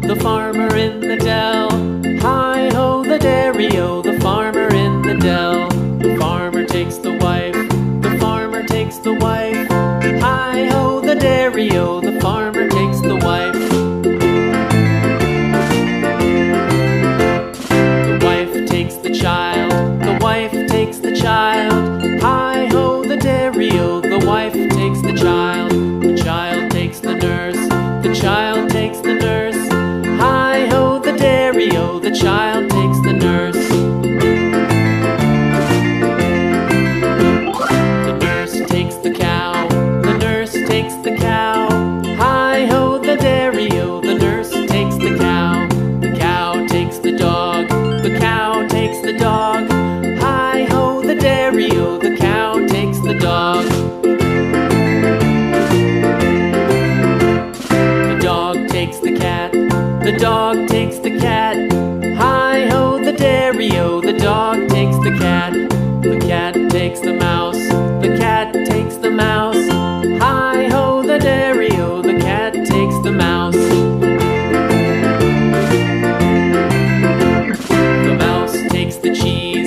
The farmer in the dell. Hi-ho, the dairy-o, the farmer in the dell. The farmer takes the wife, the farmer takes the wife. Hi-ho, the dairy-o, the farmer takes the wife. The wife takes the child, the wife takes the child. Hi-ho, the dairy-o, the wife takes the child. The child takes the nurse, the child takes the nurse. Hi-ho, the dairy-o, the child takes the nurse. The nurse takes the cow, the nurse takes the cow. Hi-ho, the dairy-o, the nurse takes the cow. The cow takes the dog, the cow takes the dog. Hi-ho, the dairy-o, the cow takes the dog. The dog takes the cat, the dog takes the cat. Hi-ho, the dairy-o, the dog takes the cat. The cat takes the mouse, the cat takes the mouse. Hi-ho, the dairy-o, the cat takes the mouse. The mouse takes the cheese,